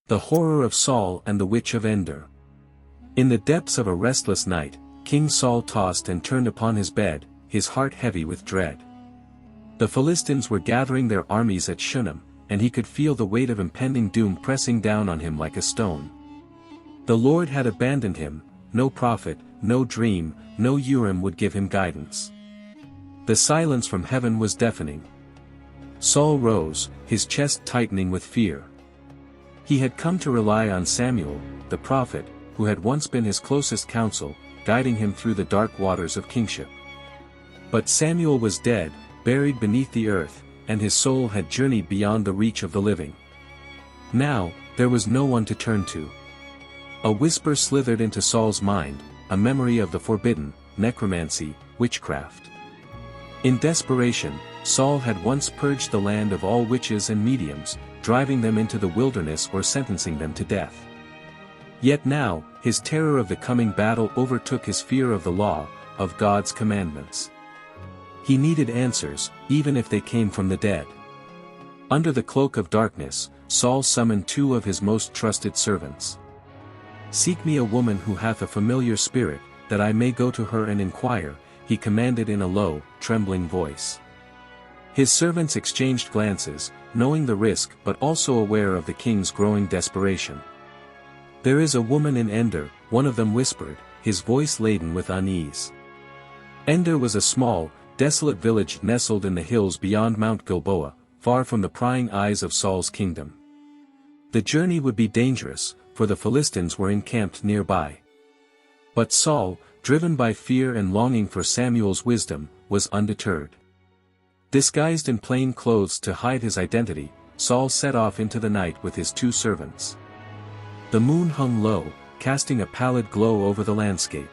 The horror of Saul and the Witch of Endor. In the depths of a restless night, King Saul tossed and turned upon his bed, his heart heavy with dread. The Philistines were gathering their armies at Shunem, and he could feel the weight of impending doom pressing down on him like a stone. The Lord had abandoned him, no prophet, no dream, no Urim would give him guidance. The silence from heaven was deafening. Saul rose, his chest tightening with fear. He had come to rely on Samuel, the prophet, who had once been his closest counsel, guiding him through the dark waters of kingship. But Samuel was dead, buried beneath the earth, and his soul had journeyed beyond the reach of the living. Now, there was no one to turn to. A whisper slithered into Saul's mind, a memory of the forbidden, necromancy, witchcraft. In desperation, Saul had once purged the land of all witches and mediums, driving them into the wilderness or sentencing them to death. Yet now, his terror of the coming battle overtook his fear of the law, of God's commandments. He needed answers, even if they came from the dead. Under the cloak of darkness, Saul summoned two of his most trusted servants. "Seek me a woman who hath a familiar spirit, that I may go to her and inquire," he commanded in a low, trembling voice. His servants exchanged glances, knowing the risk but also aware of the king's growing desperation. "There is a woman in Endor," one of them whispered, his voice laden with unease. Endor was a small, desolate village nestled in the hills beyond Mount Gilboa, far from the prying eyes of Saul's kingdom. The journey would be dangerous, for the Philistines were encamped nearby. But Saul, driven by fear and longing for Samuel's wisdom, was undeterred. Disguised in plain clothes to hide his identity, Saul set off into the night with his two servants. The moon hung low, casting a pallid glow over the landscape.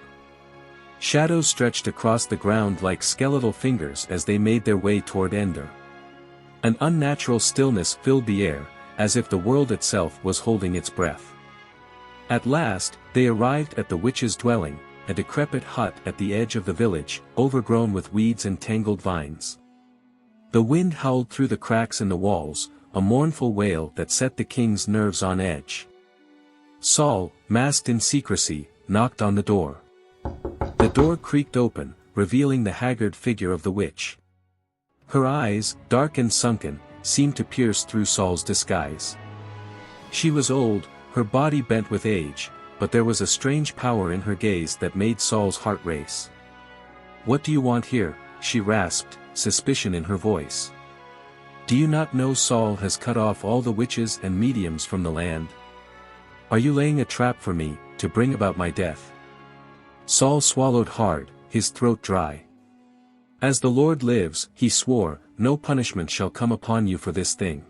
Shadows stretched across the ground like skeletal fingers as they made their way toward Endor. An unnatural stillness filled the air, as if the world itself was holding its breath. At last, they arrived at the witch's dwelling, a decrepit hut at the edge of the village, overgrown with weeds and tangled vines. The wind howled through the cracks in the walls, a mournful wail that set the king's nerves on edge. Saul, masked in secrecy, knocked on the door. The door creaked open, revealing the haggard figure of the witch. Her eyes, dark and sunken, seemed to pierce through Saul's disguise. She was old, her body bent with age, but there was a strange power in her gaze that made Saul's heart race. "What do you want here?" she rasped, suspicion in her voice. "Do you not know Saul has cut off all the witches and mediums from the land? Are you laying a trap for me, to bring about my death?" Saul swallowed hard, his throat dry. "As the Lord lives," he swore, "no punishment shall come upon you for this thing."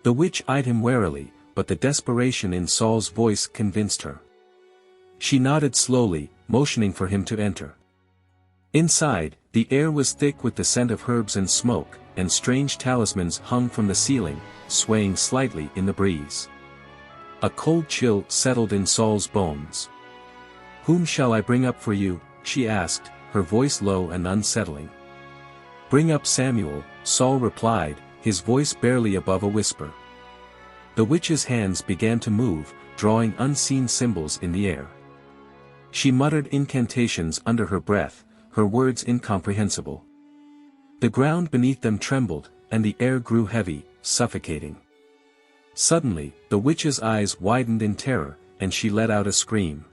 The witch eyed him warily, but the desperation in Saul's voice convinced her. She nodded slowly, motioning for him to enter. Inside, the air was thick with the scent of herbs and smoke, and strange talismans hung from the ceiling, swaying slightly in the breeze. A cold chill settled in Saul's bones. "Whom shall I bring up for you?" she asked, her voice low and unsettling. "Bring up Samuel," Saul replied, his voice barely above a whisper. The witch's hands began to move, drawing unseen symbols in the air. She muttered incantations under her breath, her words incomprehensible. The ground beneath them trembled, and the air grew heavy, suffocating. Suddenly, the witch's eyes widened in terror, and she let out a scream.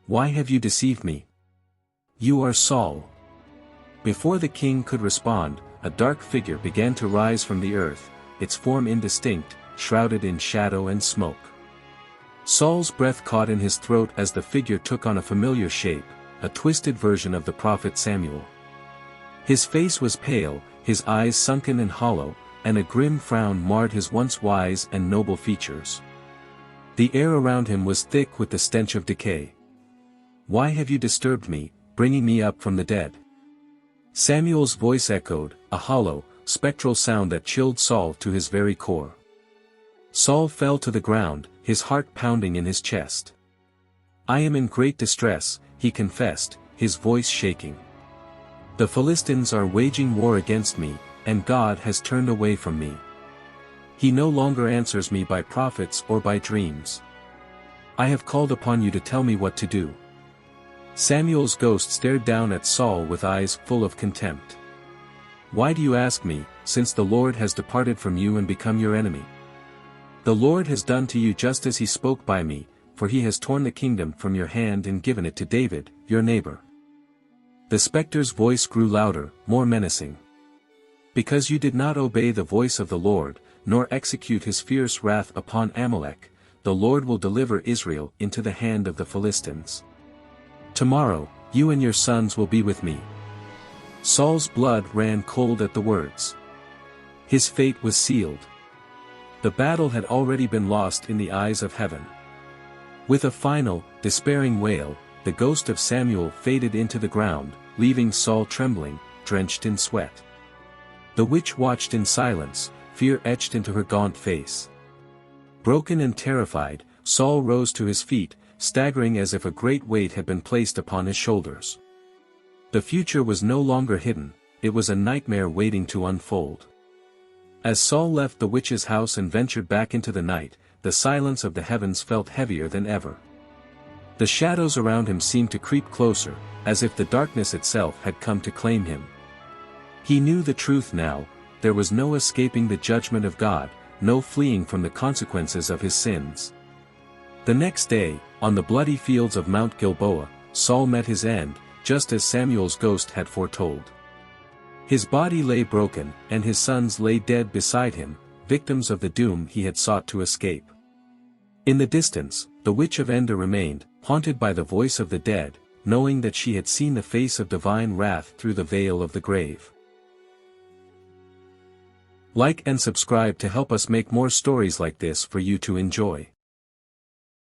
"Why have you deceived me? You are Saul." Before the king could respond, a dark figure began to rise from the earth, its form indistinct, shrouded in shadow and smoke. Saul's breath caught in his throat as the figure took on a familiar shape, a twisted version of the prophet Samuel. His face was pale, his eyes sunken and hollow, and a grim frown marred his once wise and noble features. The air around him was thick with the stench of decay. "Why have you disturbed me, bringing me up from the dead?" Samuel's voice echoed, a hollow, spectral sound that chilled Saul to his very core. Saul fell to the ground, his heart pounding in his chest. "I am in great distress," he confessed, his voice shaking. "The Philistines are waging war against me, and God has turned away from me." He no longer answers me by prophets or by dreams. I have called upon you to tell me what to do." Samuel's ghost stared down at Saul with eyes full of contempt. "Why do you ask me, since the Lord has departed from you and become your enemy? The Lord has done to you just as he spoke by me, for he has torn the kingdom from your hand and given it to David, your neighbor." The specter's voice grew louder, more menacing. "Because you did not obey the voice of the Lord, nor execute his fierce wrath upon Amalek, the Lord will deliver Israel into the hand of the Philistines. Tomorrow, you and your sons will be with me." Saul's blood ran cold at the words. His fate was sealed. The battle had already been lost in the eyes of heaven. With a final, despairing wail, the ghost of Samuel faded into the ground, leaving Saul trembling, drenched in sweat. The witch watched in silence, fear etched into her gaunt face. Broken and terrified, Saul rose to his feet, staggering as if a great weight had been placed upon his shoulders. The future was no longer hidden, it was a nightmare waiting to unfold. As Saul left the witch's house and ventured back into the night, the silence of the heavens felt heavier than ever. The shadows around him seemed to creep closer, as if the darkness itself had come to claim him. He knew the truth now: there was no escaping the judgment of God, no fleeing from the consequences of his sins. The next day, on the bloody fields of Mount Gilboa, Saul met his end, just as Samuel's ghost had foretold. His body lay broken, and his sons lay dead beside him, victims of the doom he had sought to escape. In the distance, the Witch of Endor remained, haunted by the voice of the dead, knowing that she had seen the face of divine wrath through the veil of the grave. Like and subscribe to help us make more stories like this for you to enjoy.